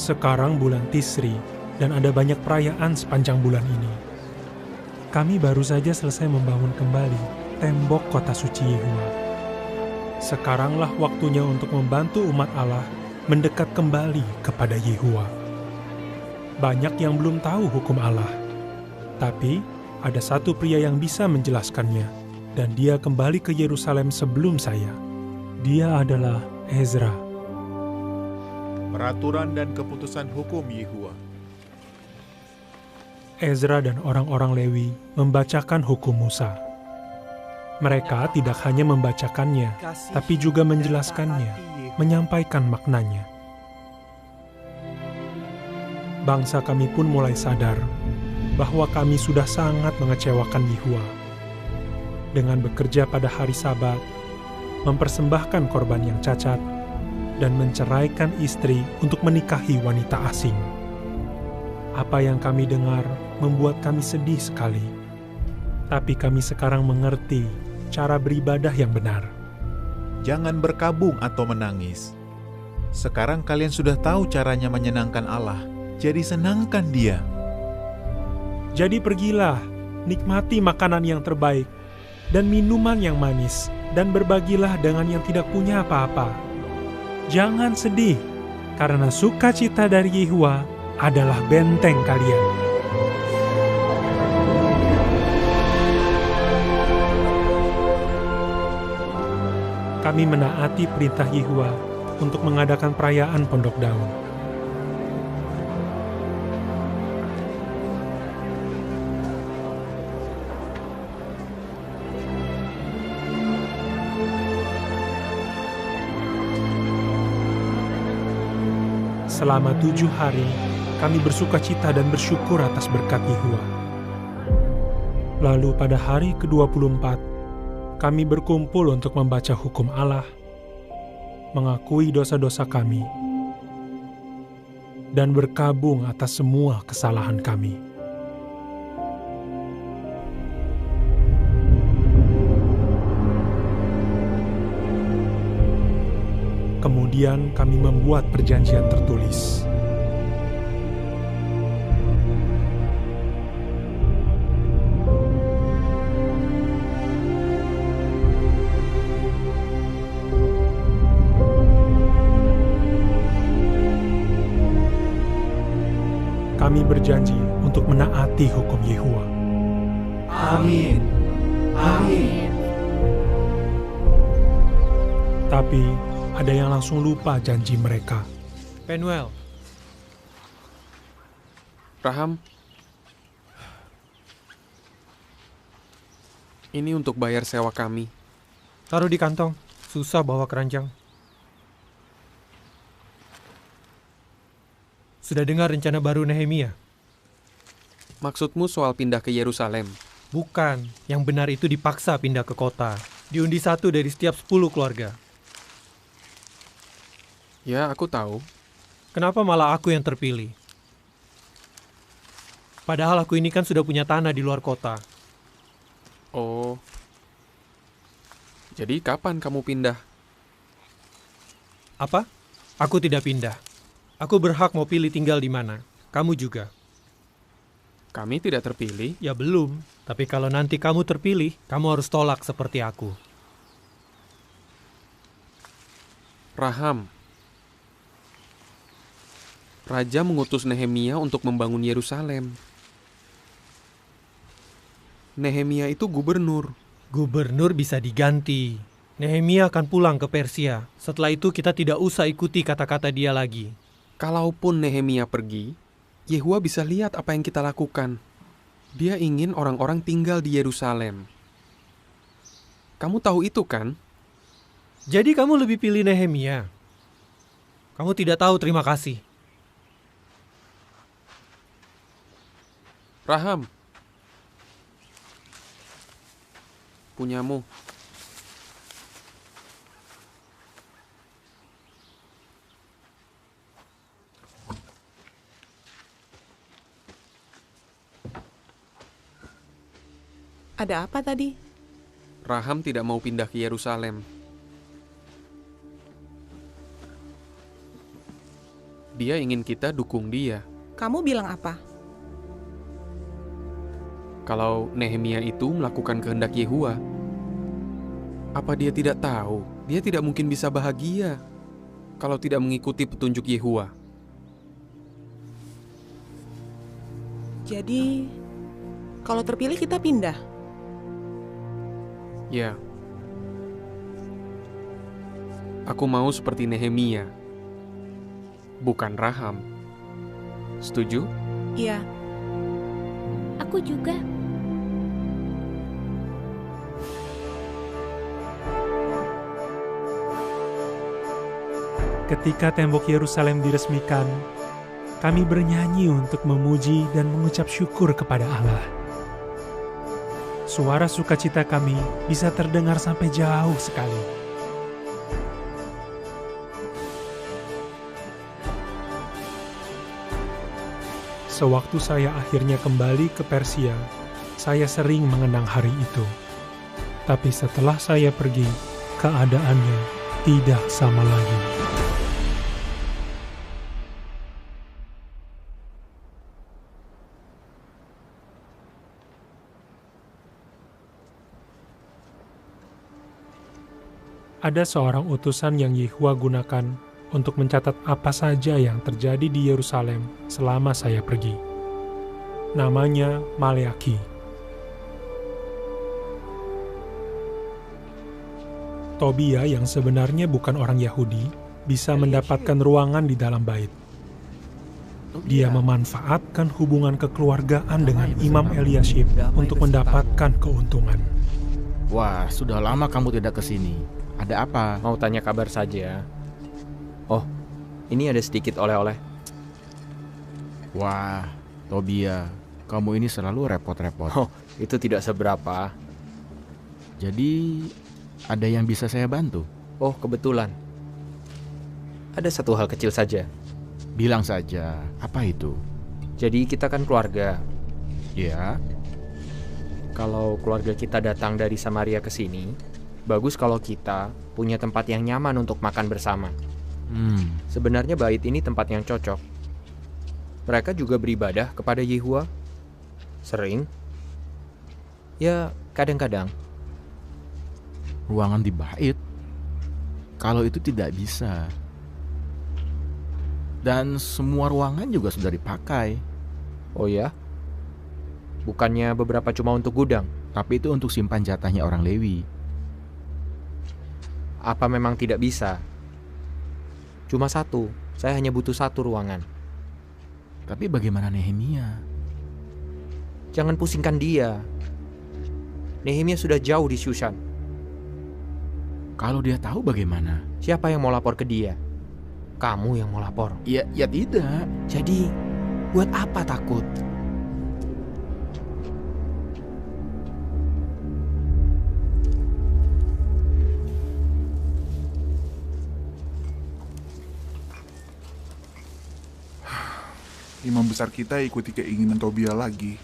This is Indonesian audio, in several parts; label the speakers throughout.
Speaker 1: Sekarang bulan Tisri, dan ada banyak perayaan sepanjang bulan ini. Kami baru saja selesai membangun kembali tembok kota suci Yehua. Sekaranglah waktunya untuk membantu umat Allah mendekat kembali kepada Yehua. Banyak yang belum tahu hukum Allah, tapi ada satu pria yang bisa menjelaskannya, dan dia kembali ke Yerusalem sebelum saya. Dia adalah Ezra.
Speaker 2: Peraturan dan keputusan hukum Yehua.
Speaker 1: Ezra dan orang-orang Lewi membacakan hukum Musa. Mereka tidak hanya membacakannya, tapi juga menjelaskannya, menyampaikan maknanya. Bangsa kami pun mulai sadar bahwa kami sudah sangat mengecewakan Yehua. Dengan bekerja pada hari Sabat, mempersembahkan korban yang cacat, dan menceraikan istri untuk menikahi wanita asing. Apa yang kami dengar membuat kami sedih sekali. Tapi kami sekarang mengerti cara beribadah yang benar.
Speaker 2: Jangan berkabung atau menangis. Sekarang kalian sudah tahu caranya menyenangkan Allah, jadi senangkan Dia.
Speaker 1: Jadi pergilah, nikmati makanan yang terbaik, dan minuman yang manis, dan berbagilah dengan yang tidak punya apa-apa. Jangan sedih, karena sukacita dari Yehua adalah benteng kalian. Kami menaati perintah Yehua untuk mengadakan perayaan Pondok Daun. Selama 7 hari, kami bersukacita dan bersyukur atas berkat Yehua. Lalu pada hari ke-24, kami berkumpul untuk membaca hukum Allah, mengakui dosa-dosa kami, dan berkabung atas semua kesalahan kami. Kemudian kami membuat perjanjian tertulis. Kami berjanji untuk menaati hukum Yehua.
Speaker 3: Amin. Amin.
Speaker 1: Tapi ada yang langsung lupa janji mereka.
Speaker 4: Penuel.
Speaker 5: Raham. Ini untuk bayar sewa kami.
Speaker 4: Taruh di kantong. Susah bawa keranjang. Sudah dengar rencana baru Nehemia?
Speaker 5: Maksudmu soal pindah ke Yerusalem?
Speaker 4: Bukan. Yang benar itu dipaksa pindah ke kota. Diundi 1 dari setiap 10 keluarga.
Speaker 5: Ya, aku tahu.
Speaker 4: Kenapa malah aku yang terpilih? Padahal aku ini kan sudah punya tanah di luar kota.
Speaker 5: Oh. Jadi kapan kamu pindah?
Speaker 4: Apa? Aku tidak pindah. Aku berhak mau pilih tinggal di mana. Kamu juga.
Speaker 5: Kami tidak terpilih.
Speaker 4: Ya belum. Tapi kalau nanti kamu terpilih, kamu harus tolak seperti aku.
Speaker 5: Raham. Raja mengutus Nehemia untuk membangun Yerusalem. Nehemia itu gubernur.
Speaker 4: Gubernur bisa diganti. Nehemia akan pulang ke Persia. Setelah itu kita tidak usah ikuti kata-kata dia lagi.
Speaker 5: Kalaupun Nehemia pergi, Yehua bisa lihat apa yang kita lakukan. Dia ingin orang-orang tinggal di Yerusalem. Kamu tahu itu kan?
Speaker 4: Jadi kamu lebih pilih Nehemia. Kamu tidak tahu terima kasih.
Speaker 5: Raham. Punyamu.
Speaker 6: Ada apa tadi?
Speaker 5: Raham tidak mau pindah ke Yerusalem. Dia ingin kita dukung dia.
Speaker 6: Kamu bilang apa?
Speaker 5: Kalau Nehemia itu melakukan kehendak Yehua, apa dia tidak tahu? Dia tidak mungkin bisa bahagia kalau tidak mengikuti petunjuk Yehua.
Speaker 6: Jadi, kalau terpilih kita pindah.
Speaker 5: Ya. Aku mau seperti Nehemia, bukan Raham. Setuju?
Speaker 6: Iya,
Speaker 7: Aku juga.
Speaker 1: Ketika tembok Yerusalem diresmikan, kami bernyanyi untuk memuji dan mengucap syukur kepada Allah. Suara sukacita kami bisa terdengar sampai jauh sekali. Sewaktu saya akhirnya kembali ke Persia, saya sering mengenang hari itu. Tapi setelah saya pergi, keadaannya tidak sama lagi. Ada seorang utusan yang Yehua gunakan untuk mencatat apa saja yang terjadi di Yerusalem selama saya pergi. Namanya Maleaki. Tobia yang sebenarnya bukan orang Yahudi bisa mendapatkan ruangan di dalam bait. Dia memanfaatkan hubungan kekeluargaan dengan Imam Eliashib untuk mendapatkan keuntungan.
Speaker 8: Wah, sudah lama kamu tidak ke sini. Ada apa?
Speaker 9: Mau tanya kabar saja. Oh, ini ada sedikit oleh-oleh.
Speaker 8: Wah, Tobia, kamu ini selalu repot-repot.
Speaker 9: Oh, itu tidak seberapa.
Speaker 8: Jadi, ada yang bisa saya bantu?
Speaker 9: Oh, kebetulan. Ada satu hal kecil saja.
Speaker 8: Bilang saja, apa itu?
Speaker 9: Jadi kita kan keluarga.
Speaker 8: Ya,
Speaker 9: Kalau keluarga kita datang dari Samaria ke sini, bagus kalau kita punya tempat yang nyaman untuk makan bersama. Sebenarnya bait ini tempat yang cocok. Mereka juga beribadah kepada Yehua. Sering. Ya, kadang-kadang.
Speaker 8: ruangan di bait. Kalau itu tidak bisa. Dan semua ruangan juga sudah dipakai.
Speaker 9: Oh ya? Bukannya beberapa cuma untuk gudang?
Speaker 8: Tapi itu untuk simpan jatahnya orang Lewi.
Speaker 9: Apa memang tidak bisa? Cuma satu. Saya hanya butuh satu ruangan.
Speaker 8: Tapi bagaimana Nehemia?
Speaker 9: Jangan pusingkan dia. Nehemia sudah jauh di Shushan.
Speaker 8: Kalau dia tahu bagaimana?
Speaker 9: Siapa yang mau lapor ke dia? Kamu yang mau lapor.
Speaker 8: Ya tidak.
Speaker 9: Jadi, buat apa takut?
Speaker 10: Imam besar kita ikuti keinginan Tobia lagi.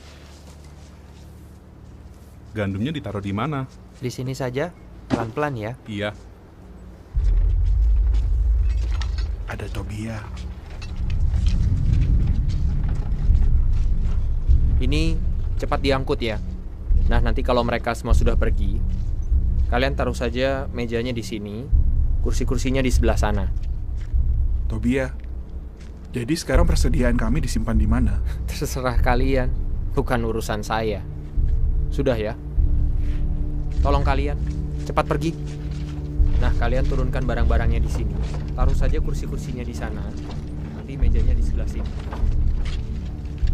Speaker 11: Gandumnya ditaruh di mana?
Speaker 9: Di sini saja, pelan-pelan ya.
Speaker 11: Iya.
Speaker 10: Ada Tobia.
Speaker 9: Ini cepat diangkut ya. Nah, nanti kalau mereka semua sudah pergi, kalian taruh saja mejanya di sini, kursi-kursinya di sebelah sana.
Speaker 10: Tobia, jadi sekarang persediaan kami disimpan di mana?
Speaker 9: Terserah kalian, bukan urusan saya. Sudah ya? Tolong kalian, cepat pergi. Nah, kalian turunkan barang-barangnya di sini. Taruh saja kursi-kursinya di sana. Nanti mejanya di sebelah sini.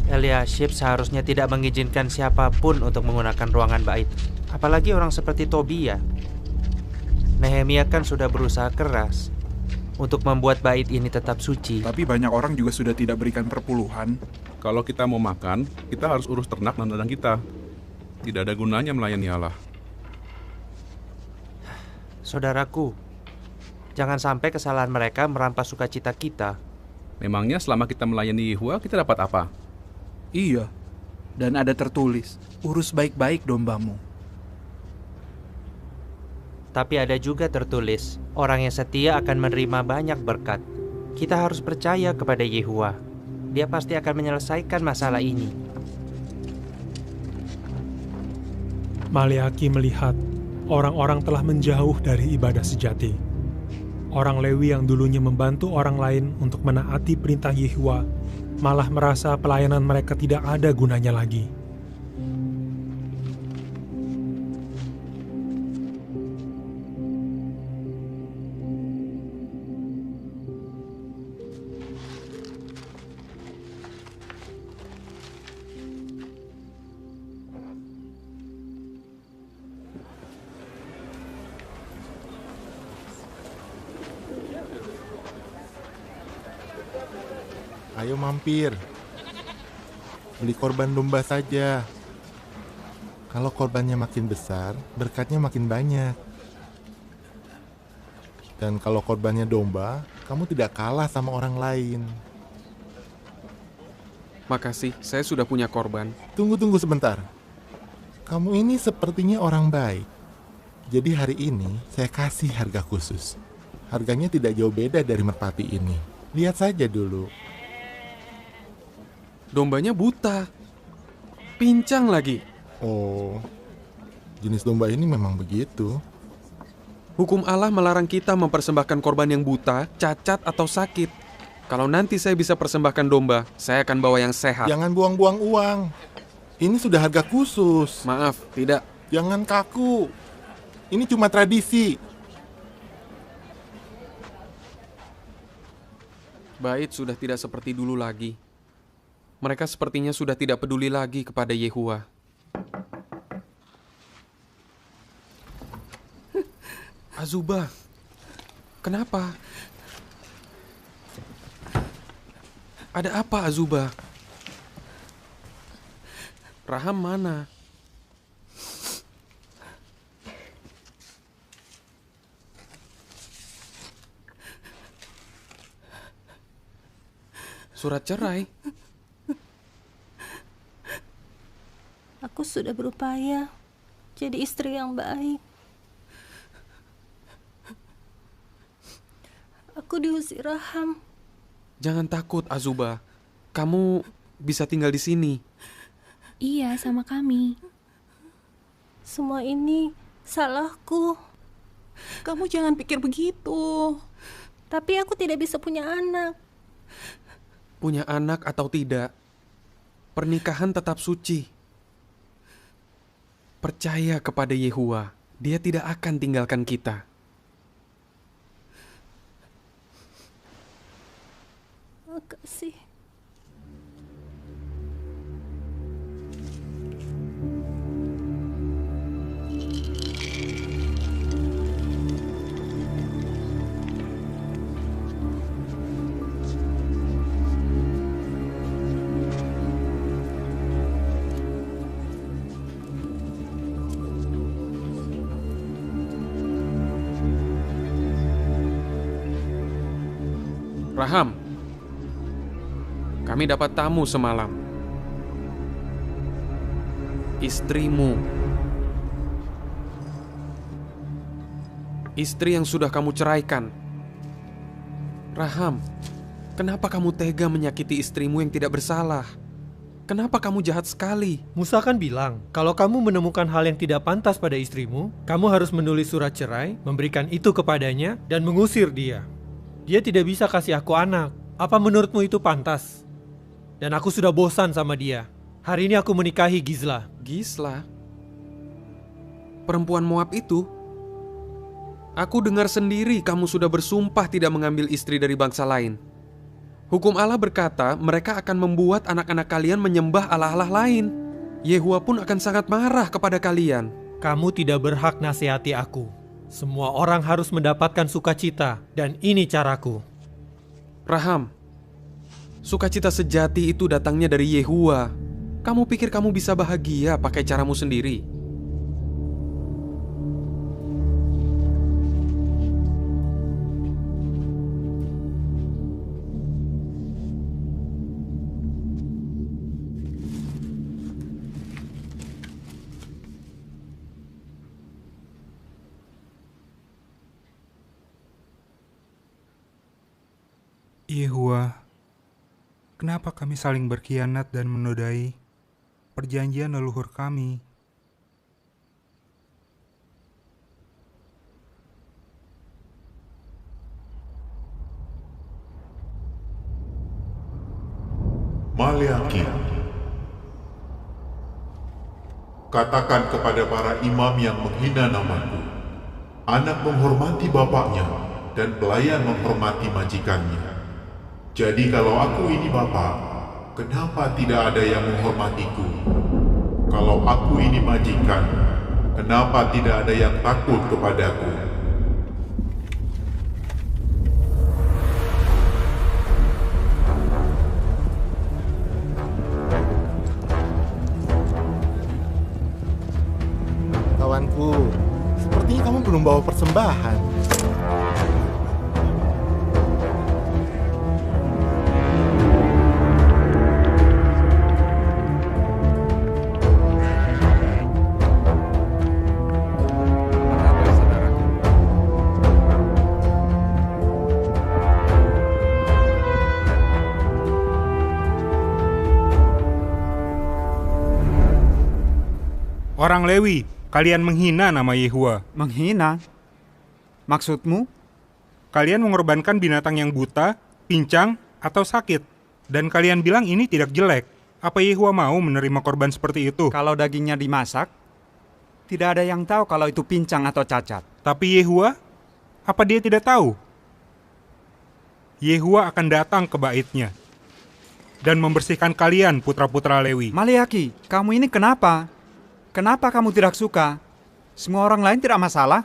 Speaker 12: Eliashib seharusnya tidak mengizinkan siapapun untuk menggunakan ruangan bait. Apalagi orang seperti Tobia. Nehemia kan sudah berusaha keras untuk membuat bait ini tetap suci.
Speaker 10: Tapi banyak orang juga sudah tidak berikan perpuluhan.
Speaker 11: Kalau kita mau makan, kita harus urus ternak dan ladang kita. Tidak ada gunanya melayani Allah.
Speaker 12: Saudaraku, jangan sampai kesalahan mereka merampas sukacita kita.
Speaker 11: Memangnya selama kita melayani Yehua, kita dapat apa?
Speaker 3: Iya, dan ada tertulis, urus baik-baik dombamu.
Speaker 12: Tapi ada juga tertulis, orang yang setia akan menerima banyak berkat. Kita harus percaya kepada Yehuwa. Dia pasti akan menyelesaikan masalah ini.
Speaker 1: Maleaki melihat orang-orang telah menjauh dari ibadah sejati. Orang Lewi yang dulunya membantu orang lain untuk menaati perintah Yehuwa malah merasa pelayanan mereka tidak ada gunanya lagi.
Speaker 13: Ayo mampir. Beli korban domba saja. Kalau korbannya makin besar, berkatnya makin banyak. Dan kalau korbannya domba, kamu tidak kalah sama orang lain.
Speaker 5: Makasih, saya sudah punya korban.
Speaker 13: Tunggu sebentar. Kamu ini sepertinya orang baik. Jadi hari ini saya kasih harga khusus. Harganya tidak jauh beda dari merpati ini. Lihat saja dulu.
Speaker 5: Dombanya buta. Pincang lagi.
Speaker 13: Oh, jenis domba ini memang begitu.
Speaker 5: Hukum Allah melarang kita mempersembahkan korban yang buta, cacat, atau sakit. Kalau nanti saya bisa persembahkan domba, saya akan bawa yang sehat.
Speaker 13: Jangan buang-buang uang. Ini sudah harga khusus.
Speaker 5: Maaf, tidak.
Speaker 13: Jangan kaku. Ini cuma tradisi.
Speaker 5: Bait sudah tidak seperti dulu lagi. Mereka sepertinya sudah tidak peduli lagi kepada Yehuwa. Azubah, kenapa? Ada apa, Azubah? Raham mana? Surat cerai.
Speaker 14: Aku sudah berupaya jadi istri yang baik. Aku diusir Raham.
Speaker 5: Jangan takut, Azubah. Kamu bisa tinggal di sini.
Speaker 14: Iya, sama kami. Semua ini salahku.
Speaker 6: Kamu jangan pikir begitu.
Speaker 14: Tapi aku tidak bisa punya anak.
Speaker 5: Punya anak atau tidak, pernikahan tetap suci. Percaya kepada Yehuwa, Dia tidak akan tinggalkan kita.
Speaker 14: Makasih.
Speaker 5: Raham, kami dapat tamu semalam. Istrimu. Istri yang sudah kamu ceraikan. Raham, kenapa kamu tega menyakiti istrimu yang tidak bersalah? Kenapa kamu jahat sekali?
Speaker 4: Musa kan bilang, kalau kamu menemukan hal yang tidak pantas pada istrimu, kamu harus menulis surat cerai, memberikan itu kepadanya, dan mengusir dia. Dia tidak bisa kasih aku anak. Apa menurutmu itu pantas? Dan aku sudah bosan sama dia. Hari ini aku menikahi Gizla.
Speaker 5: Gizla? Perempuan Moab itu? Aku dengar sendiri kamu sudah bersumpah tidak mengambil istri dari bangsa lain. Hukum Allah berkata mereka akan membuat anak-anak kalian menyembah allah-allah lain. Yehuwa pun akan sangat marah kepada kalian.
Speaker 4: Kamu tidak berhak nasihati aku. Semua orang harus mendapatkan sukacita, dan ini caraku.
Speaker 5: Raham, sukacita sejati itu datangnya dari Yehuwa. Kamu pikir kamu bisa bahagia pakai caramu sendiri?
Speaker 15: Yehuwa, kenapa kami saling berkhianat dan menodai perjanjian leluhur kami?
Speaker 2: Maleaki, katakan kepada para imam yang menghina namaku, anak menghormati bapaknya dan pelayan menghormati majikannya. Jadi kalau aku ini bapak, kenapa tidak ada yang menghormatiku? Kalau aku ini majikan, kenapa tidak ada yang takut kepadaku?
Speaker 13: Kawanku, sepertinya kamu belum bawa persembahan.
Speaker 15: Orang Lewi, kalian menghina nama Yehuwa.
Speaker 16: Menghina? Maksudmu?
Speaker 15: Kalian mengorbankan binatang yang buta, pincang, atau sakit. Dan kalian bilang ini tidak jelek. Apa Yehuwa mau menerima korban seperti itu?
Speaker 16: Kalau dagingnya dimasak, tidak ada yang tahu kalau itu pincang atau cacat.
Speaker 15: Tapi Yehuwa, apa dia tidak tahu? Yehuwa akan datang ke baitnya dan membersihkan kalian, putra-putra Lewi.
Speaker 16: Maleaki, kamu ini kenapa? Kenapa kamu tidak suka? Semua orang lain tidak masalah?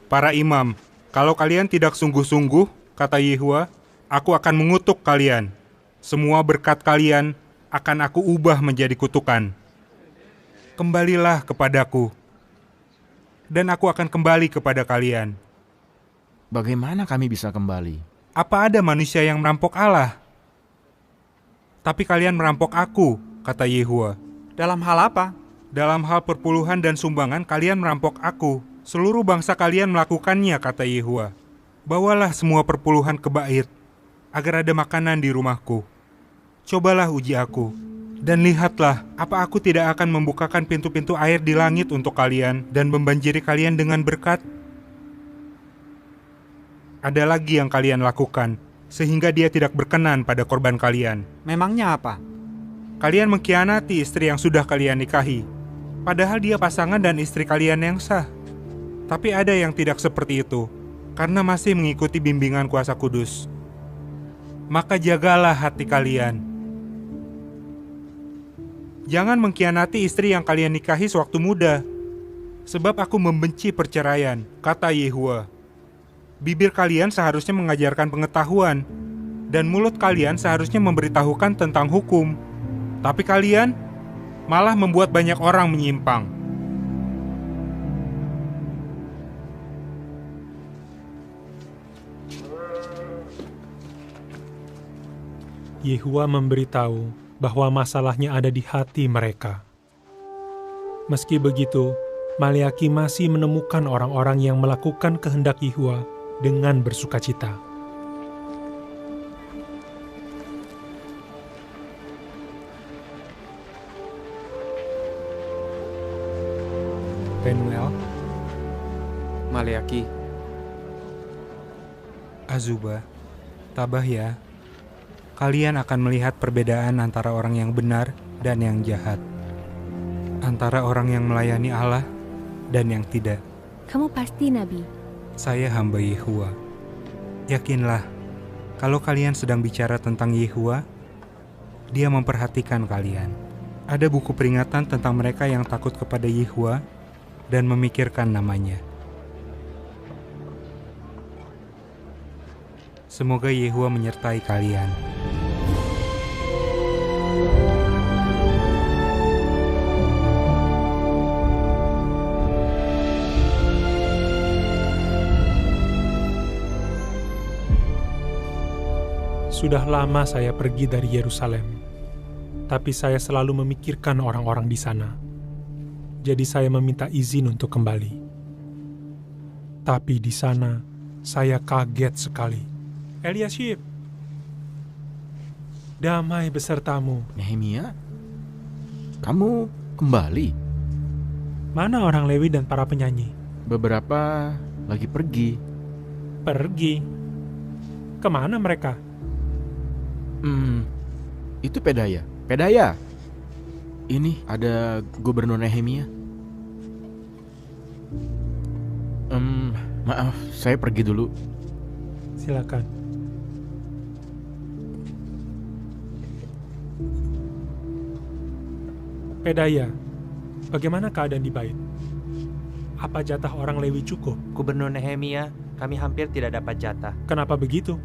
Speaker 15: Para imam, kalau kalian tidak sungguh-sungguh, kata Yehuwa, aku akan mengutuk kalian. Semua berkat kalian akan aku ubah menjadi kutukan. Kembalilah kepadaku, dan aku akan kembali kepada kalian.
Speaker 8: Bagaimana kami bisa kembali?
Speaker 15: Apa ada manusia yang merampok Allah? Tapi kalian merampok aku, kata Yehuwa.
Speaker 16: Dalam hal apa?
Speaker 15: Dalam hal perpuluhan dan sumbangan kalian merampok aku. Seluruh bangsa kalian melakukannya, kata Yehuwa. Bawalah semua perpuluhan ke bait, agar ada makanan di rumahku. Cobalah uji aku, dan lihatlah, apa aku tidak akan membukakan pintu-pintu air di langit untuk kalian, dan membanjiri kalian dengan berkat? Ada lagi yang kalian lakukan, sehingga dia tidak berkenan pada korban kalian.
Speaker 16: Memangnya apa?
Speaker 15: Kalian mengkhianati istri yang sudah kalian nikahi, padahal dia pasangan dan istri kalian yang sah. Tapi ada yang tidak seperti itu, karena masih mengikuti bimbingan kuasa kudus. Maka jagalah hati kalian. Jangan mengkhianati istri yang kalian nikahi sewaktu muda, sebab aku membenci perceraian, kata Yehuwa. Bibir kalian seharusnya mengajarkan pengetahuan, dan mulut kalian seharusnya memberitahukan tentang hukum. Tapi kalian malah membuat banyak orang menyimpang.
Speaker 1: Yehuwa memberitahu bahwa masalahnya ada di hati mereka. Meski begitu, Maleaki masih menemukan orang-orang yang melakukan kehendak Yehuwa dengan bersukacita.
Speaker 15: Penuel,
Speaker 5: Maleaki,
Speaker 15: Azuba, Tabahya, kalian akan melihat perbedaan antara orang yang benar dan yang jahat, antara orang yang melayani Allah dan yang tidak.
Speaker 7: Kamu pasti nabi.
Speaker 15: Saya hamba Yehuwa. Yakinlah, kalau kalian sedang bicara tentang Yehuwa, Dia memperhatikan kalian. Ada buku peringatan tentang mereka yang takut kepada Yehuwa dan memikirkan namanya. Semoga Yehuwa menyertai kalian.
Speaker 1: Sudah lama saya pergi dari Yerusalem, tapi saya selalu memikirkan orang-orang di sana. Jadi saya meminta izin untuk kembali. Tapi di sana, saya kaget sekali. Eliashib. Damai besertamu.
Speaker 8: Nehemia, kamu kembali?
Speaker 1: Mana orang Lewi dan para penyanyi?
Speaker 8: Beberapa lagi pergi.
Speaker 1: Pergi? Kemana mereka?
Speaker 8: Itu Pedaya. Pedaya! Ini ada Gubernur Nehemia. Maaf, saya pergi dulu.
Speaker 1: Silakan. Pedaya, bagaimana keadaan di bait? Apa jatah orang Lewi cukup?
Speaker 12: Gubernur Nehemia, kami hampir tidak dapat jatah.
Speaker 1: Kenapa begitu?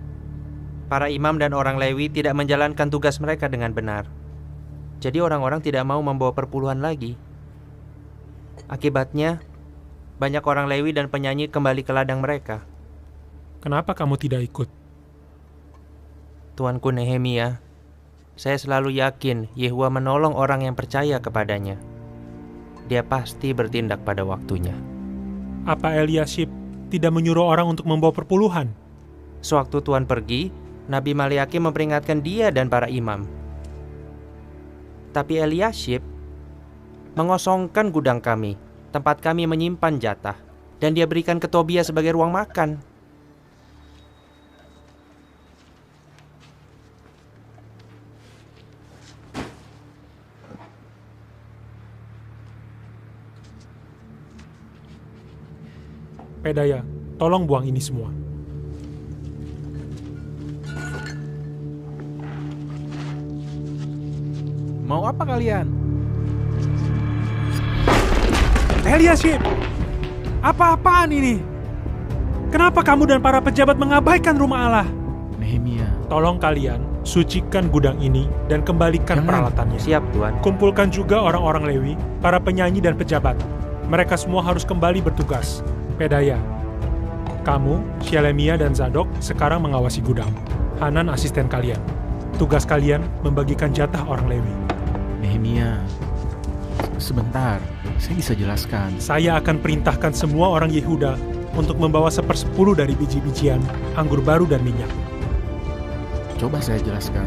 Speaker 12: Para imam dan orang Lewi tidak menjalankan tugas mereka dengan benar. Jadi orang-orang tidak mau membawa perpuluhan lagi. Akibatnya, banyak orang Lewi dan penyanyi kembali ke ladang mereka.
Speaker 1: Kenapa kamu tidak ikut?
Speaker 12: Tuanku Nehemia, saya selalu yakin Yehua menolong orang yang percaya kepadanya. Dia pasti bertindak pada waktunya.
Speaker 1: Apa Eliashib tidak menyuruh orang untuk membawa perpuluhan?
Speaker 12: Sewaktu Tuan pergi, Nabi Maliaki memperingatkan dia dan para imam. Tapi Eliashib mengosongkan gudang kami, tempat kami menyimpan jatah, dan dia berikan ke Tobia sebagai ruang makan.
Speaker 1: Pedaya, tolong buang ini semua.
Speaker 8: Mau apa kalian?
Speaker 1: Eliashib! Apa-apaan ini? Kenapa kamu dan para pejabat mengabaikan rumah Allah?
Speaker 8: Nehemia,
Speaker 1: tolong kalian sucikan gudang ini dan kembalikan peralatannya.
Speaker 12: Siap, Tuan.
Speaker 1: Kumpulkan juga orang-orang Lewi, para penyanyi dan pejabat. Mereka semua harus kembali bertugas. Pedaya, kamu, Shelemia dan Zadok sekarang mengawasi gudang. Hanan asisten kalian. Tugas kalian membagikan jatah orang Lewi.
Speaker 8: Nehemia, sebentar, saya bisa jelaskan.
Speaker 1: Saya akan perintahkan semua orang Yehuda untuk membawa 1/10 dari biji-bijian, anggur baru dan minyak.
Speaker 8: Coba saya jelaskan.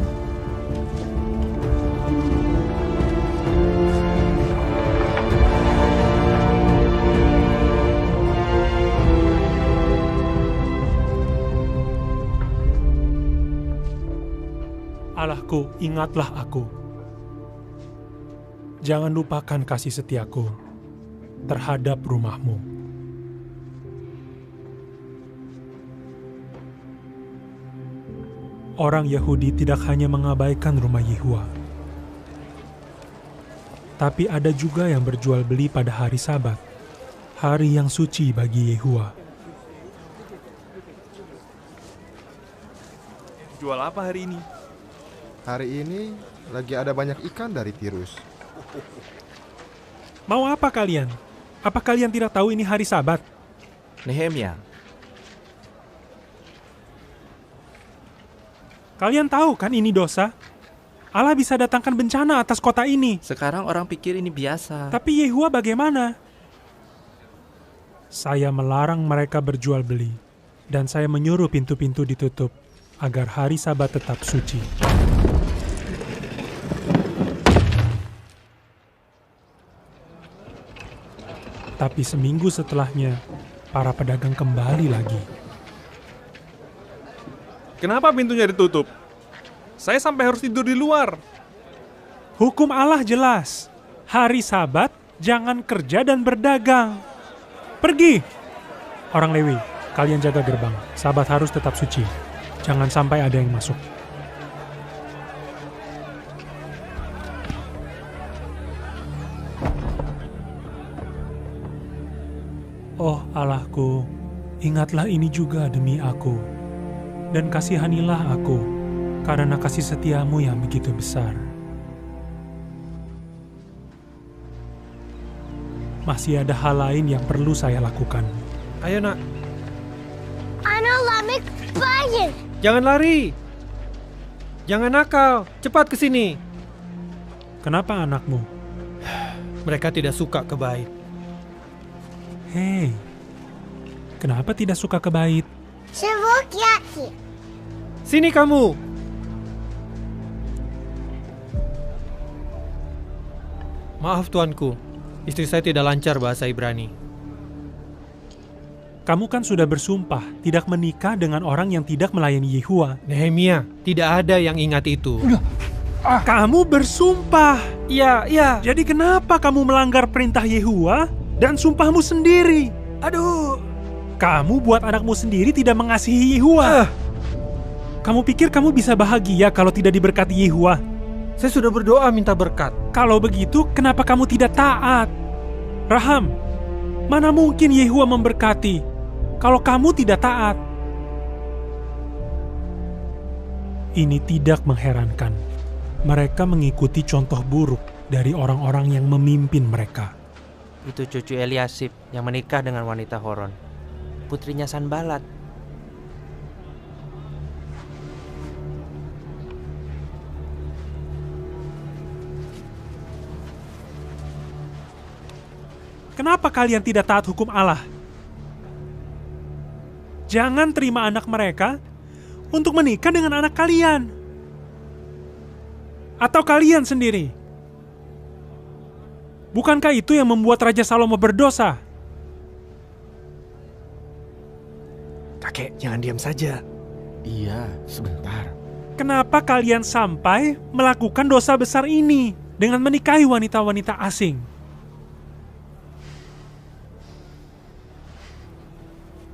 Speaker 1: Allahku, ingatlah aku. Jangan lupakan kasih setiaku terhadap rumahmu. Orang Yahudi tidak hanya mengabaikan rumah Yehua, tapi ada juga yang berjual beli pada hari Sabat, hari yang suci bagi Yehua.
Speaker 17: Jual apa hari ini?
Speaker 18: Hari ini lagi ada banyak ikan dari Tirus.
Speaker 1: Mau apa kalian? Apa kalian tidak tahu ini hari Sabat?
Speaker 17: Nehemia,
Speaker 1: kalian tahu kan ini dosa? Allah bisa datangkan bencana atas kota ini.
Speaker 17: Sekarang orang pikir ini biasa.
Speaker 1: Tapi Yehua bagaimana? Saya melarang mereka berjual beli, dan saya menyuruh pintu-pintu ditutup agar hari Sabat tetap suci. Tapi seminggu setelahnya, para pedagang kembali lagi.
Speaker 15: Kenapa pintunya ditutup? Saya sampai harus tidur di luar.
Speaker 1: Hukum Allah jelas. Hari Sabat, jangan kerja dan berdagang. Pergi! Orang Lewi, kalian jaga gerbang. Sabat harus tetap suci. Jangan sampai ada yang masuk. Oh Allahku, ingatlah ini juga demi aku, dan kasihanilah aku, karena kasih setiamu yang begitu besar. Masih ada hal lain yang perlu saya lakukan.
Speaker 4: Ayo nak,
Speaker 14: Bayar.
Speaker 4: jangan lari. Jangan nakal, cepat ke sini.
Speaker 1: Kenapa anakmu?
Speaker 4: Mereka tidak suka ke bait.
Speaker 1: Hei, kenapa tidak suka ke bait?
Speaker 4: Sini kamu! Maaf tuanku, istri saya tidak lancar bahasa Ibrani.
Speaker 1: Kamu kan sudah bersumpah tidak menikah dengan orang yang tidak melayani Yehua.
Speaker 4: Nehemia, tidak ada yang ingat itu.
Speaker 1: Kamu bersumpah.
Speaker 4: Iya.
Speaker 1: Jadi kenapa kamu melanggar perintah Yehua dan sumpahmu sendiri?
Speaker 4: Aduh.
Speaker 1: Kamu buat anakmu sendiri tidak mengasihi Yehua. Kamu pikir kamu bisa bahagia kalau tidak diberkati Yehua?
Speaker 4: Saya sudah berdoa minta berkat.
Speaker 1: Kalau begitu, kenapa kamu tidak taat? Raham, mana mungkin Yehua memberkati kalau kamu tidak taat? Ini tidak mengherankan. Mereka mengikuti contoh buruk dari orang-orang yang memimpin mereka.
Speaker 12: Itu cucu Eliasib yang menikah dengan wanita Horon, putrinya Sanbalat.
Speaker 1: Kenapa kalian tidak taat hukum Allah? Jangan terima anak mereka untuk menikah dengan anak kalian. Atau kalian sendiri. Bukankah itu yang membuat Raja Salomo berdosa?
Speaker 17: Kakek, jangan diam saja.
Speaker 8: Iya, sebentar.
Speaker 1: Kenapa kalian sampai melakukan dosa besar ini dengan menikahi wanita-wanita asing?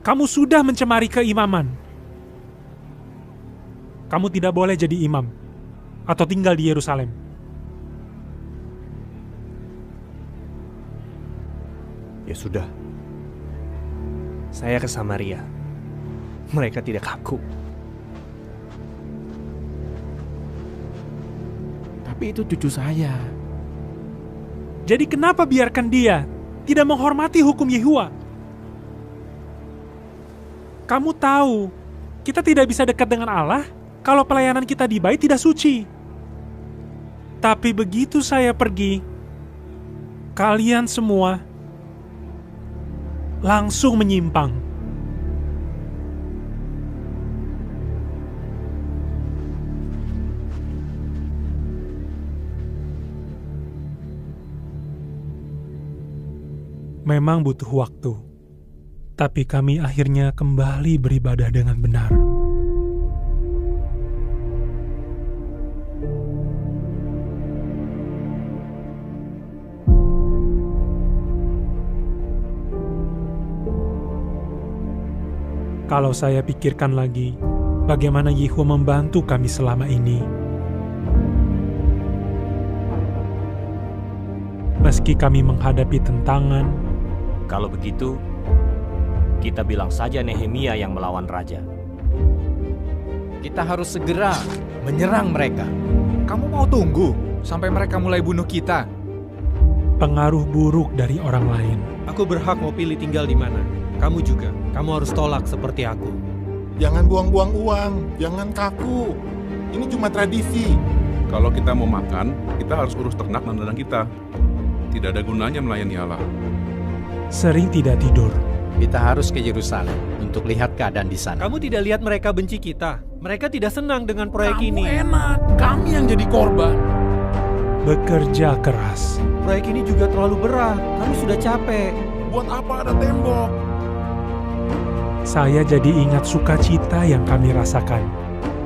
Speaker 1: Kamu sudah mencemari keimaman. Kamu tidak boleh jadi imam atau tinggal di Yerusalem.
Speaker 17: Ya sudah. Saya ke Samaria. Mereka tidak kaku.
Speaker 8: Tapi itu cucu saya.
Speaker 1: Jadi kenapa biarkan dia tidak menghormati hukum Yehua? Kamu tahu, kita tidak bisa dekat dengan Allah kalau pelayanan kita di bait tidak suci. Tapi begitu saya pergi, kalian semua langsung menyimpang. Memang butuh waktu. Tapi kami akhirnya kembali beribadah dengan benar. Kalau saya pikirkan lagi, bagaimana Yehua membantu kami selama ini. Meski kami menghadapi tentangan,
Speaker 19: kalau begitu, kita bilang saja Nehemia yang melawan raja.
Speaker 20: Kita harus segera menyerang mereka. Kamu mau tunggu sampai mereka mulai bunuh kita?
Speaker 1: Pengaruh buruk dari orang lain.
Speaker 4: Aku berhak mau pilih tinggal di mana. Kamu juga. Kamu harus tolak seperti aku.
Speaker 13: Jangan buang-buang uang. Jangan kaku. Ini cuma tradisi.
Speaker 11: Kalau kita mau makan, kita harus urus ternak dan ladang kita. Tidak ada gunanya melayani Allah.
Speaker 1: Sering tidak tidur.
Speaker 20: Kita harus ke Yerusalem untuk lihat keadaan di sana.
Speaker 4: Kamu tidak lihat mereka benci kita. Mereka tidak senang dengan proyek ini.
Speaker 20: Enak, kami yang jadi korban.
Speaker 1: Bekerja keras.
Speaker 4: Proyek ini juga terlalu berat. Kami sudah capek.
Speaker 20: Buat apa ada tembok?
Speaker 1: Saya jadi ingat sukacita yang kami rasakan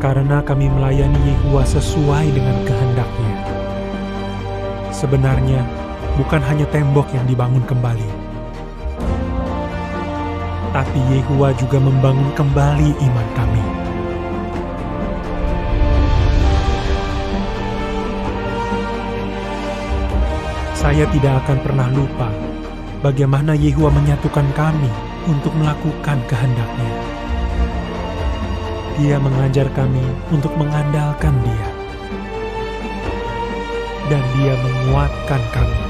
Speaker 1: karena kami melayani Yehua sesuai dengan kehendaknya. Sebenarnya, bukan hanya tembok yang dibangun kembali, tapi Yehua juga membangun kembali iman kami. Saya tidak akan pernah lupa bagaimana Yehua menyatukan kami untuk melakukan kehendak-Nya. Dia mengajar kami untuk mengandalkan Dia. Dan Dia menguatkan kami.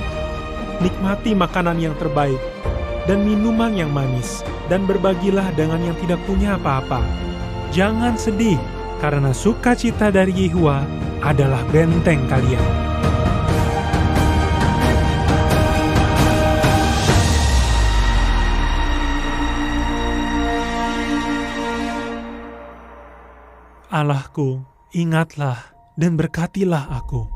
Speaker 1: Nikmati makanan yang terbaik dan minuman yang manis, dan berbagilah dengan yang tidak punya apa-apa. Jangan sedih, karena sukacita dari Yehua adalah benteng kalian. Allahku, ingatlah dan berkatilah aku.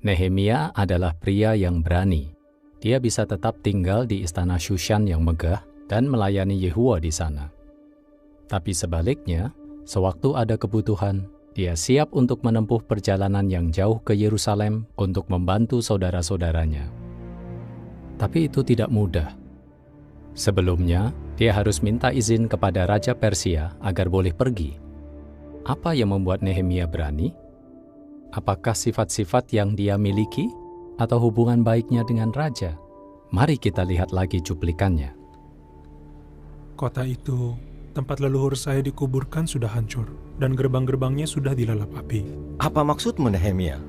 Speaker 21: Nehemia adalah pria yang berani. Dia bisa tetap tinggal di istana Shushan yang megah dan melayani Yehua di sana. Tapi sebaliknya, sewaktu ada kebutuhan, dia siap untuk menempuh perjalanan yang jauh ke Yerusalem untuk membantu saudara-saudaranya. Tapi itu tidak mudah. Sebelumnya, dia harus minta izin kepada Raja Persia agar boleh pergi. Apa yang membuat Nehemia berani? Apakah sifat-sifat yang dia miliki atau hubungan baiknya dengan raja? Mari kita lihat lagi cuplikannya.
Speaker 1: Kota itu, tempat leluhur saya dikuburkan, sudah hancur, dan gerbang-gerbangnya sudah dilalap api.
Speaker 22: Apa maksudmu, Nehemia?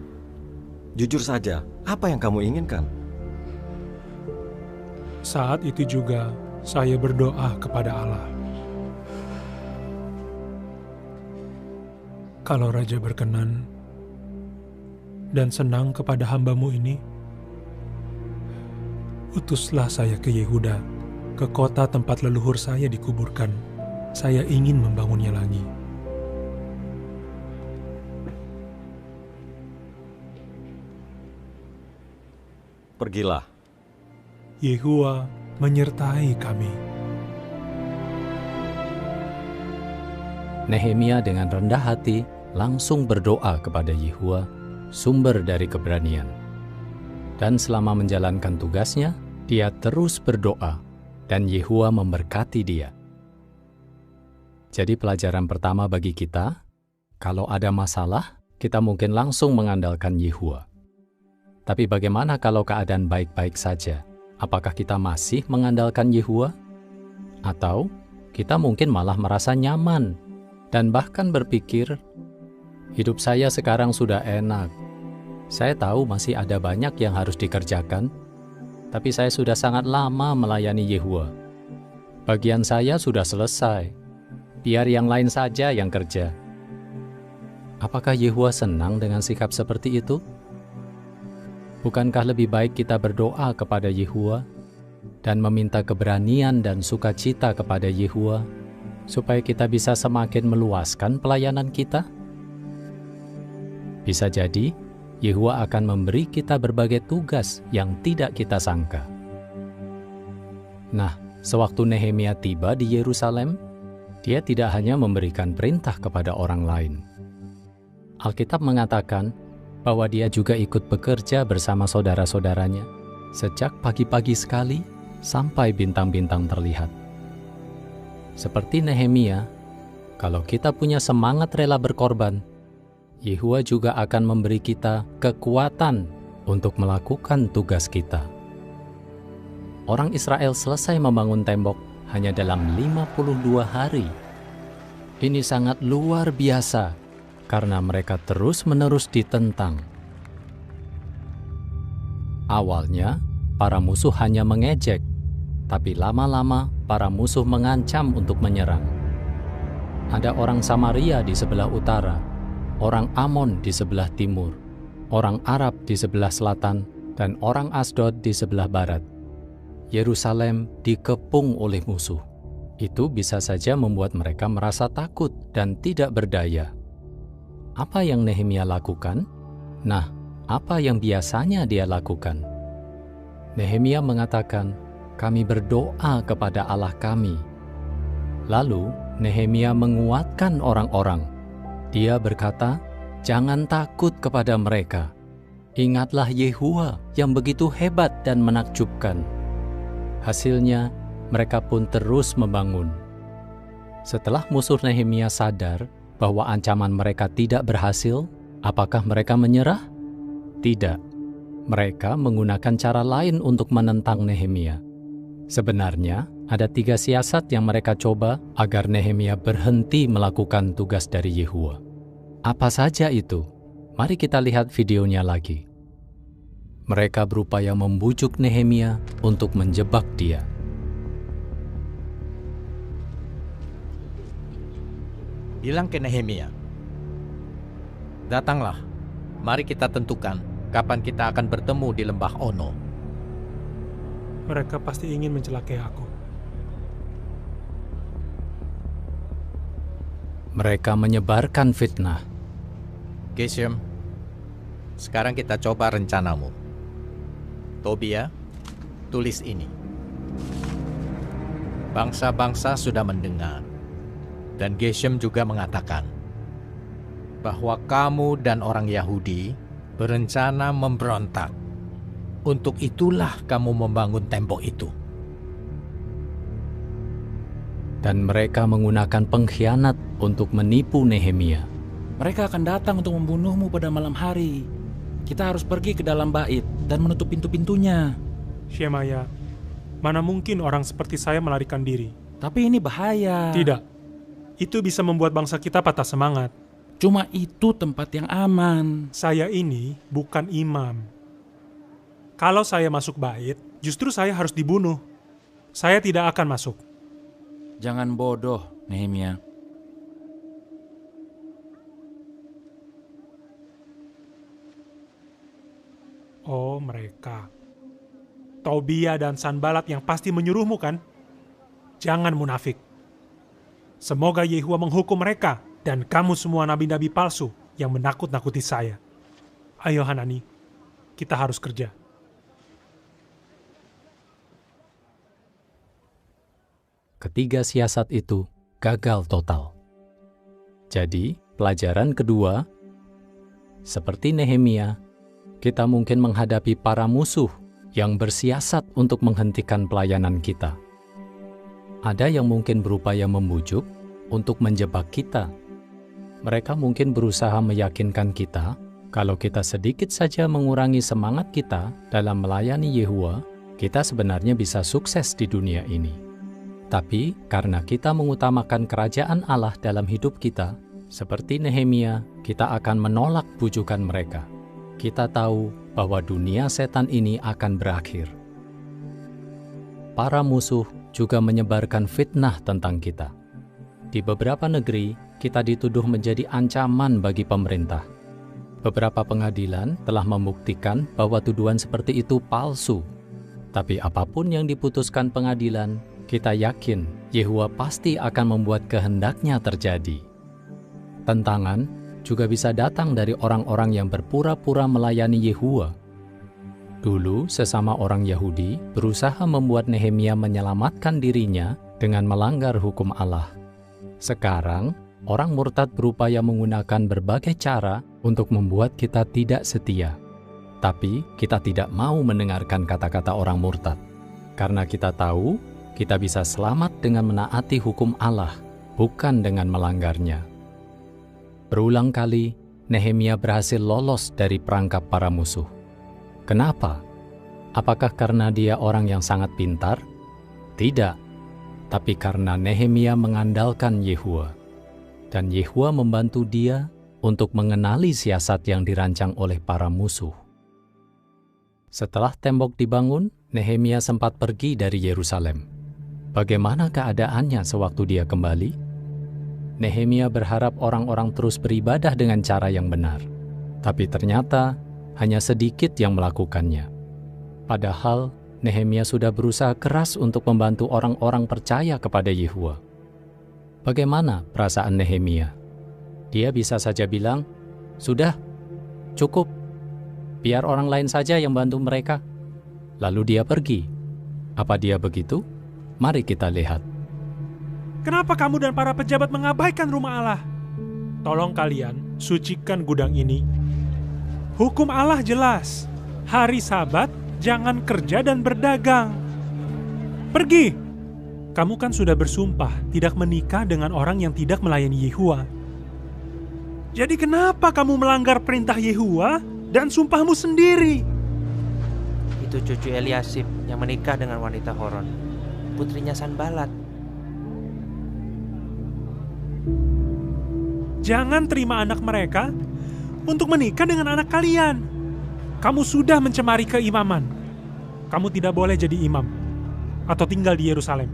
Speaker 22: Jujur saja, apa yang kamu inginkan?
Speaker 1: Saat itu juga, saya berdoa kepada Allah. Kalau Raja berkenan dan senang kepada hamba-Mu ini, utuslah saya ke Yehuda, ke kota tempat leluhur saya dikuburkan. Saya ingin membangunnya lagi.
Speaker 22: Pergilah.
Speaker 1: Yehua menyertai kami.
Speaker 21: Nehemia dengan rendah hati langsung berdoa kepada Yehua, sumber dari keberanian. Dan selama menjalankan tugasnya, dia terus berdoa, dan Yehua memberkati dia. Jadi pelajaran pertama bagi kita, kalau ada masalah, kita mungkin langsung mengandalkan Yehua. Tapi bagaimana kalau keadaan baik-baik saja? Apakah kita masih mengandalkan Yehua? Atau kita mungkin malah merasa nyaman dan bahkan berpikir, hidup saya sekarang sudah enak. Saya tahu masih ada banyak yang harus dikerjakan, tapi saya sudah sangat lama melayani Yehua. Bagian saya sudah selesai. Biar yang lain saja yang kerja. Apakah Yehua senang dengan sikap seperti itu? Bukankah lebih baik kita berdoa kepada Yehua dan meminta keberanian dan sukacita kepada Yehua supaya kita bisa semakin meluaskan pelayanan kita? Bisa jadi, Yehua akan memberi kita berbagai tugas yang tidak kita sangka. Nah, sewaktu Nehemia tiba di Yerusalem, dia tidak hanya memberikan perintah kepada orang lain. Alkitab mengatakan bahwa dia juga ikut bekerja bersama saudara-saudaranya sejak pagi-pagi sekali sampai bintang-bintang terlihat. Seperti Nehemia, kalau kita punya semangat rela berkorban, Yehua juga akan memberi kita kekuatan untuk melakukan tugas kita. Orang Israel selesai membangun tembok hanya dalam 52 hari. Ini sangat luar biasa karena mereka terus-menerus ditentang. Awalnya, para musuh hanya mengejek, tapi lama-lama para musuh mengancam untuk menyerang. Ada orang Samaria di sebelah utara, orang Amon di sebelah timur, orang Arab di sebelah selatan, dan orang Asdod di sebelah barat. Yerusalem dikepung oleh musuh. Itu bisa saja membuat mereka merasa takut dan tidak berdaya. Apa yang Nehemia lakukan? Nah, apa yang biasanya dia lakukan? Nehemia mengatakan, "Kami berdoa kepada Allah kami." Lalu, Nehemia menguatkan orang-orang. Dia berkata, "Jangan takut kepada mereka. Ingatlah Yehua yang begitu hebat dan menakjubkan." Hasilnya, mereka pun terus membangun. Setelah musuh Nehemia sadar bahwa ancaman mereka tidak berhasil, apakah mereka menyerah? Tidak. Mereka menggunakan cara lain untuk menentang Nehemia. Sebenarnya, ada 3 siasat yang mereka coba agar Nehemia berhenti melakukan tugas dari Yehua. Apa saja itu? Mari kita lihat videonya lagi. Mereka berupaya membujuk Nehemia untuk menjebak dia.
Speaker 8: Bilang ke Nehemia, "Datanglah,
Speaker 9: Mari kita tentukan kapan kita akan bertemu di lembah Ono.
Speaker 1: Mereka pasti ingin mencelakai aku.
Speaker 21: Mereka menyebarkan fitnah.
Speaker 9: Geshem, sekarang kita coba rencanamu. Tobia, tulis ini. Bangsa-bangsa sudah mendengar, dan Geshem juga mengatakan bahwa kamu dan orang Yahudi berencana memberontak. Untuk itulah kamu membangun tembok itu.
Speaker 21: Dan mereka menggunakan pengkhianat untuk menipu Nehemia.
Speaker 10: Mereka akan datang untuk membunuhmu pada malam hari. Kita harus pergi ke dalam bait dan menutup pintu-pintunya.
Speaker 1: Shemaya, mana mungkin orang seperti saya melarikan diri?
Speaker 10: Tapi ini bahaya.
Speaker 1: Tidak. Itu bisa membuat bangsa kita patah semangat.
Speaker 10: Cuma itu tempat yang aman.
Speaker 1: Saya ini bukan imam. Kalau saya masuk bait, justru saya harus dibunuh. Saya tidak akan masuk.
Speaker 10: Jangan bodoh, Nehemia.
Speaker 1: Oh, mereka. Tobia dan Sanbalat yang pasti menyuruhmu, kan? Jangan munafik. Semoga Yehuwa menghukum mereka dan kamu semua nabi-nabi palsu yang menakut-nakuti saya. Ayo Hanani, kita harus kerja.
Speaker 21: Ketiga siasat itu gagal total. Jadi, pelajaran kedua, seperti Nehemia, kita mungkin menghadapi para musuh yang bersiasat untuk menghentikan pelayanan kita. Ada yang mungkin berupaya membujuk untuk menjebak kita. Mereka mungkin berusaha meyakinkan kita kalau kita sedikit saja mengurangi semangat kita dalam melayani Yehuwa, kita sebenarnya bisa sukses di dunia ini. Tapi karena kita mengutamakan kerajaan Allah dalam hidup kita, seperti Nehemia, kita akan menolak bujukan mereka. Kita tahu bahwa dunia setan ini akan berakhir. Para musuh juga menyebarkan fitnah tentang kita. Di beberapa negeri, kita dituduh menjadi ancaman bagi pemerintah. Beberapa pengadilan telah membuktikan bahwa tuduhan seperti itu palsu. Tapi apapun yang diputuskan pengadilan, kita yakin Yehuwa pasti akan membuat kehendaknya terjadi. Tentangan juga bisa datang dari orang-orang yang berpura-pura melayani Yehuwa. Dulu, sesama orang Yahudi berusaha membuat Nehemia menyelamatkan dirinya dengan melanggar hukum Allah. Sekarang, orang murtad berupaya menggunakan berbagai cara untuk membuat kita tidak setia. Tapi, kita tidak mau mendengarkan kata-kata orang murtad. Karena kita tahu, kita bisa selamat dengan menaati hukum Allah, bukan dengan melanggarnya. Berulang kali, Nehemia berhasil lolos dari perangkap para musuh. Kenapa? Apakah karena dia orang yang sangat pintar? Tidak, tapi karena Nehemia mengandalkan Yehuwa. Dan Yehuwa membantu dia untuk mengenali siasat yang dirancang oleh para musuh. Setelah tembok dibangun, Nehemia sempat pergi dari Yerusalem. Bagaimana keadaannya sewaktu dia kembali? Nehemia berharap orang-orang terus beribadah dengan cara yang benar. Tapi ternyata hanya sedikit yang melakukannya. Padahal Nehemia sudah berusaha keras untuk membantu orang-orang percaya kepada Yehuwa. Bagaimana perasaan Nehemia? Dia bisa saja bilang, "Sudah, cukup. Biar orang lain saja yang bantu mereka." Lalu dia pergi. Apa dia begitu? Mari kita lihat.
Speaker 1: Kenapa kamu dan para pejabat mengabaikan rumah Allah? Tolong kalian sucikan gudang ini. Hukum Allah jelas. Hari Sabat jangan kerja dan berdagang. Pergi. Kamu kan sudah bersumpah tidak menikah dengan orang yang tidak melayani Yehuwa. Jadi kenapa kamu melanggar perintah Yehuwa dan sumpahmu sendiri?
Speaker 12: Itu cucu Eliasib yang menikah dengan wanita Horon, putrinya Sanbalat.
Speaker 1: Jangan terima anak mereka untuk menikah dengan anak kalian. Kamu sudah mencemari keimaman. Kamu tidak boleh jadi imam atau tinggal di Yerusalem.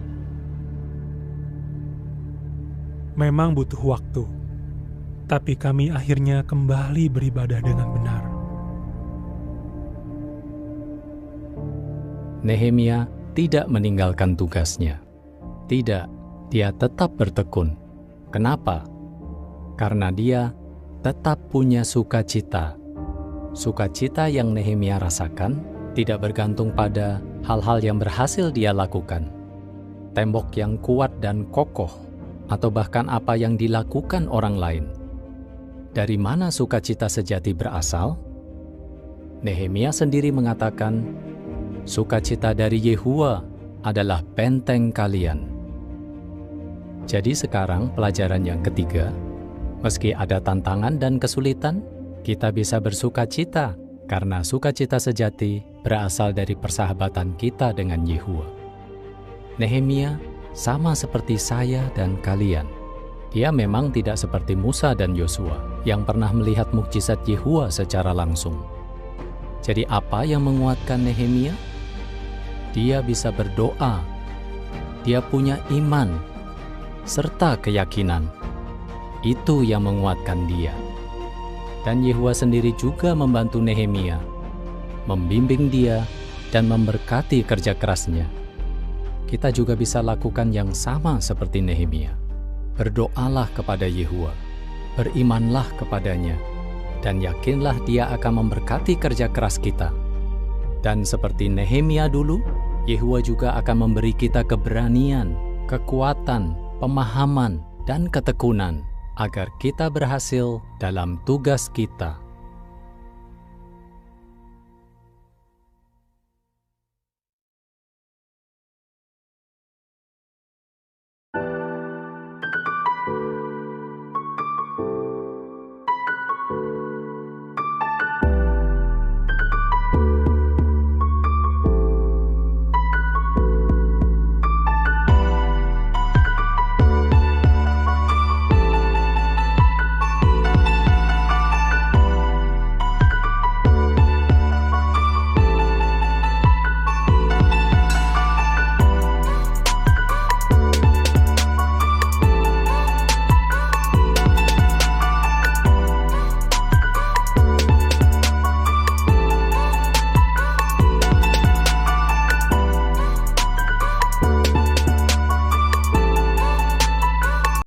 Speaker 1: Memang butuh waktu. tapi kami akhirnya kembali beribadah dengan benar.
Speaker 21: Nehemia tidak meninggalkan tugasnya. Tidak, dia tetap bertekun. Kenapa? Karena dia tetap punya sukacita. Sukacita yang Nehemia rasakan tidak bergantung pada hal-hal yang berhasil dia lakukan. Tembok yang kuat dan kokoh, atau bahkan apa yang dilakukan orang lain. Dari mana sukacita sejati berasal? Nehemia sendiri mengatakan, sukacita dari Yehuwa adalah benteng kalian. Jadi sekarang pelajaran yang ketiga, meski ada tantangan dan kesulitan, kita bisa bersukacita karena sukacita sejati berasal dari persahabatan kita dengan Yehuwa. Nehemia sama seperti saya dan kalian. Dia memang tidak seperti Musa dan Yosua yang pernah melihat mukjizat Yehuwa secara langsung. Jadi apa yang menguatkan Nehemia? Dia bisa berdoa. Dia punya iman serta keyakinan. Itu yang menguatkan dia. Dan Yehuwa sendiri juga membantu Nehemia, membimbing dia dan memberkati kerja kerasnya. Kita juga bisa lakukan yang sama seperti Nehemia. Berdoalah kepada Yehuwa, berimanlah kepadanya, dan yakinlah dia akan memberkati kerja keras kita. Dan seperti Nehemia dulu, Yehuwa juga akan memberi kita keberanian, kekuatan, pemahaman, dan ketekunan agar kita berhasil dalam tugas kita.